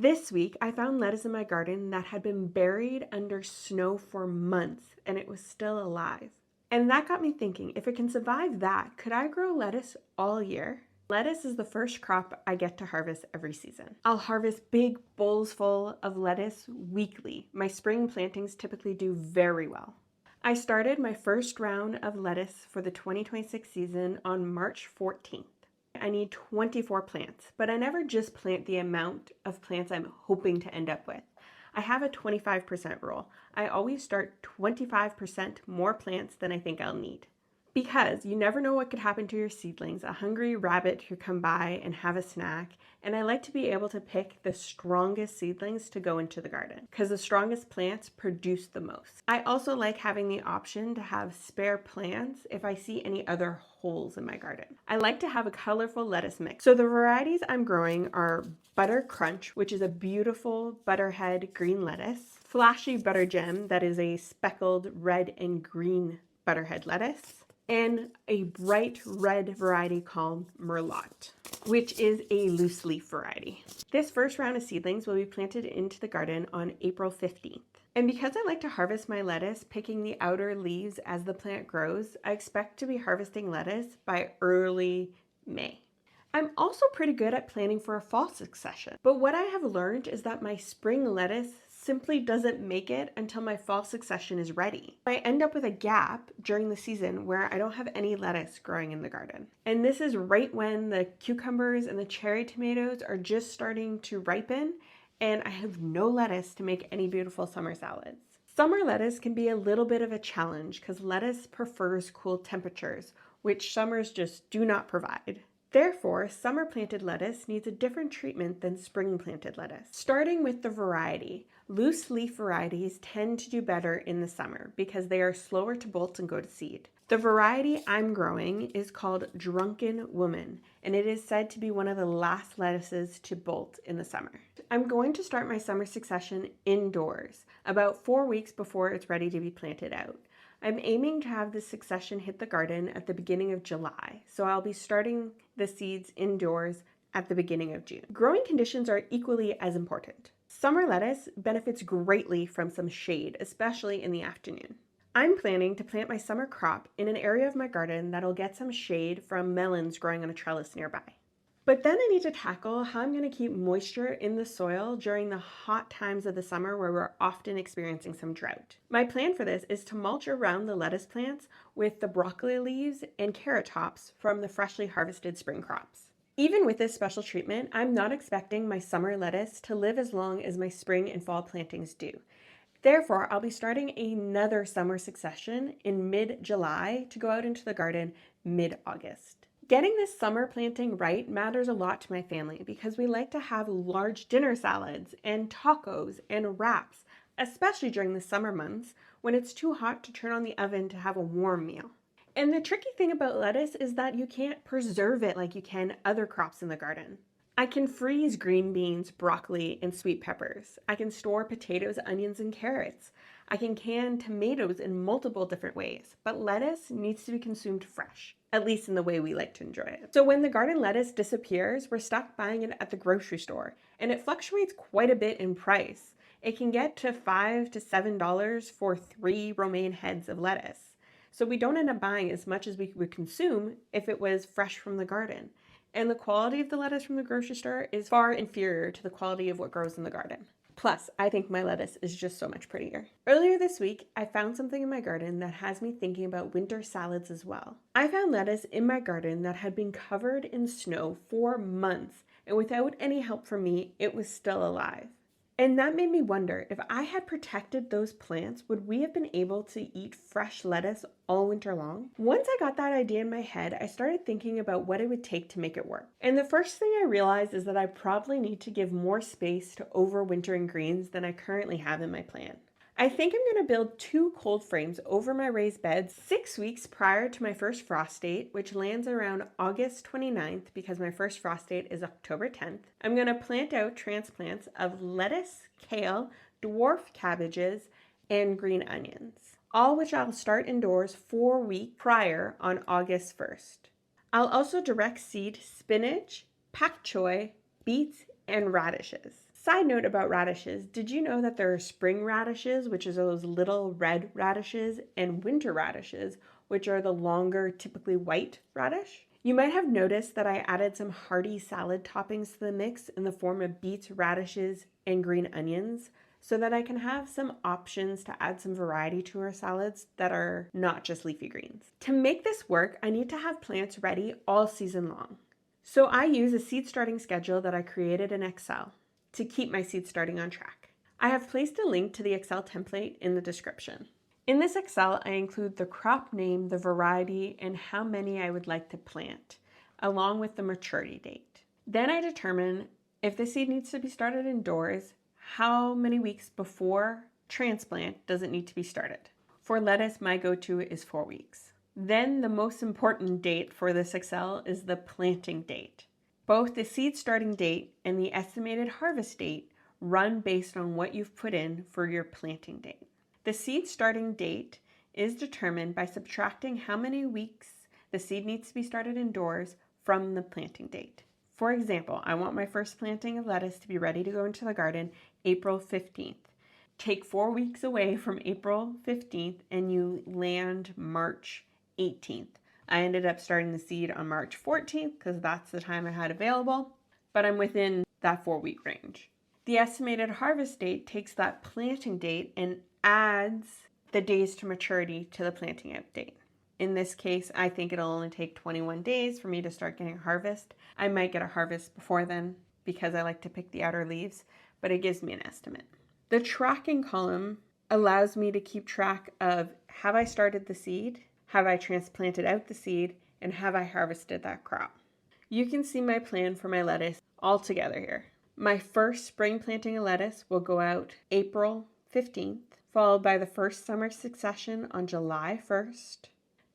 This week, I found lettuce in my garden that had been buried under snow for months and it was still alive. And that got me thinking, if it can survive that, could I grow lettuce all year? Lettuce is the first crop I get to harvest every season. I'll harvest big bowls full of lettuce weekly. My spring plantings typically do very well. I started my first round of lettuce for the 2026 season on March 14th. I need 24 plants, but I never just plant the amount of plants I'm hoping to end up with. I have a 25% rule. I always start 25% more plants than I think I'll need. Because you never know what could happen to your seedlings. A hungry rabbit could come by and have a snack, and I like to be able to pick the strongest seedlings to go into the garden because the strongest plants produce the most. I also like having the option to have spare plants if I see any other holes in my garden. I like to have a colorful lettuce mix. So the varieties I'm growing are Butter Crunch, which is a beautiful butterhead green lettuce, Flashy Butter Gem, that is a speckled red and green butterhead lettuce, and a bright red variety called Merlot, which is a loose leaf variety. This first round of seedlings will be planted into the garden on April 15th. And because I like to harvest my lettuce, picking the outer leaves as the plant grows, I expect to be harvesting lettuce by early May. I'm also pretty good at planning for a fall succession, but what I have learned is that my spring lettuce simply doesn't make it until my fall succession is ready. I end up with a gap during the season where I don't have any lettuce growing in the garden. And this is right when the cucumbers and the cherry tomatoes are just starting to ripen, and I have no lettuce to make any beautiful summer salads. Summer lettuce can be a little bit of a challenge because lettuce prefers cool temperatures, which summers just do not provide. Therefore, summer planted lettuce needs a different treatment than spring planted lettuce. Starting with the variety, loose leaf varieties tend to do better in the summer because they are slower to bolt and go to seed. The variety I'm growing is called Drunken Woman, and it is said to be one of the last lettuces to bolt in the summer. I'm going to start my summer succession indoors, about 4 weeks before it's ready to be planted out. I'm aiming to have this succession hit the garden at the beginning of July, so I'll be starting the seeds indoors at the beginning of June. Growing conditions are equally as important. Summer lettuce benefits greatly from some shade, especially in the afternoon. I'm planning to plant my summer crop in an area of my garden that'll get some shade from melons growing on a trellis nearby. But then I need to tackle how I'm going to keep moisture in the soil during the hot times of the summer where we're often experiencing some drought. My plan for this is to mulch around the lettuce plants with the broccoli leaves and carrot tops from the freshly harvested spring crops. Even with this special treatment, I'm not expecting my summer lettuce to live as long as my spring and fall plantings do. Therefore, I'll be starting another summer succession in mid-July to go out into the garden mid-August. Getting this summer planting right matters a lot to my family because we like to have large dinner salads and tacos and wraps, especially during the summer months when it's too hot to turn on the oven to have a warm meal. And the tricky thing about lettuce is that you can't preserve it like you can other crops in the garden. I can freeze green beans, broccoli, and sweet peppers. I can store potatoes, onions, and carrots. I can can tomatoes in multiple different ways, but lettuce needs to be consumed fresh, at least in the way we like to enjoy it. So when the garden lettuce disappears, we're stuck buying it at the grocery store, and it fluctuates quite a bit in price. It can get to $5 to $7 for 3 romaine heads of lettuce. So we don't end up buying as much as we would consume if it was fresh from the garden. And the quality of the lettuce from the grocery store is far inferior to the quality of what grows in the garden. Plus, I think my lettuce is just so much prettier. Earlier this week, I found something in my garden that has me thinking about winter salads as well. I found lettuce in my garden that had been covered in snow for months, and without any help from me, it was still alive. And that made me wonder, if I had protected those plants, would we have been able to eat fresh lettuce all winter long? Once I got that idea in my head, I started thinking about what it would take to make it work. And the first thing I realized is that I probably need to give more space to overwintering greens than I currently have in my plan. I think I'm going to build 2 cold frames over my raised beds 6 weeks prior to my first frost date, which lands around August 29th because my first frost date is October 10th. I'm going to plant out transplants of lettuce, kale, dwarf cabbages, and green onions, all which I'll start indoors 4 weeks prior on August 1st. I'll also direct seed spinach, pak choi, beets, and radishes. Side note about radishes, did you know that there are spring radishes, which is those little red radishes, and winter radishes, which are the longer, typically white radish? You might have noticed that I added some hearty salad toppings to the mix in the form of beets, radishes, and green onions, so that I can have some options to add some variety to our salads that are not just leafy greens. To make this work, I need to have plants ready all season long. So I use a seed starting schedule that I created in Excel to keep my seed starting on track. I have placed a link to the Excel template in the description. In this Excel, I include the crop name, the variety, and how many I would like to plant, along with the maturity date. Then I determine if the seed needs to be started indoors, how many weeks before transplant does it need to be started. For lettuce, my go-to is 4 weeks. Then the most important date for this Excel is the planting date. Both the seed starting date and the estimated harvest date run based on what you've put in for your planting date. The seed starting date is determined by subtracting how many weeks the seed needs to be started indoors from the planting date. For example, I want my first planting of lettuce to be ready to go into the garden April 15th. Take 4 weeks away from April 15th and you land March 18th. I ended up starting the seed on March 14th because that's the time I had available, but I'm within that 4-week range. The estimated harvest date takes that planting date and adds the days to maturity to the planting out date. In this case, I think it'll only take 21 days for me to start getting a harvest. I might get a harvest before then because I like to pick the outer leaves, but it gives me an estimate. The tracking column allows me to keep track of, have I started the seed? Have I transplanted out the seed? And have I harvested that crop? You can see my plan for my lettuce all together here. My first spring planting of lettuce will go out April 15th, followed by the first summer succession on July 1st,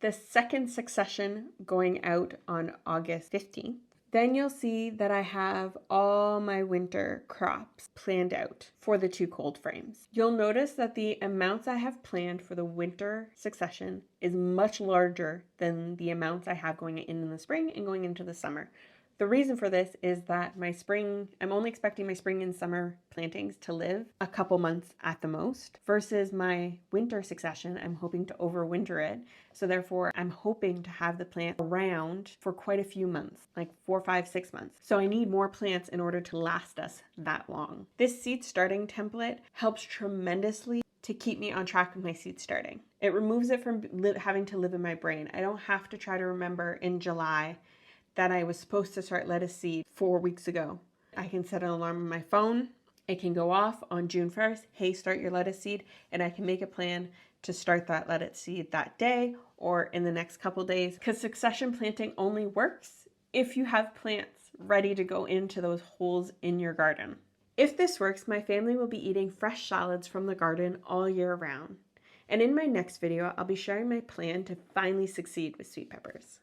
the second succession going out on August 15th. Then you'll see that I have all my winter crops planned out for the 2 cold frames. You'll notice that the amounts I have planned for the winter succession is much larger than the amounts I have going in the spring and going into the summer. The reason for this is that I'm only expecting my spring and summer plantings to live a couple months at the most, versus my winter succession, I'm hoping to overwinter it. So therefore, I'm hoping to have the plant around for quite a few months, like 4, 5, 6 months. So I need more plants in order to last us that long. This seed starting template helps tremendously to keep me on track with my seed starting. It removes it from having to live in my brain. I don't have to try to remember in July that I was supposed to start lettuce seed 4 weeks ago. I can set an alarm on my phone. It can go off on June 1st. Hey, start your lettuce seed. And I can make a plan to start that lettuce seed that day or in the next couple days. Because succession planting only works if you have plants ready to go into those holes in your garden. If this works, my family will be eating fresh salads from the garden all year round. And in my next video, I'll be sharing my plan to finally succeed with sweet peppers.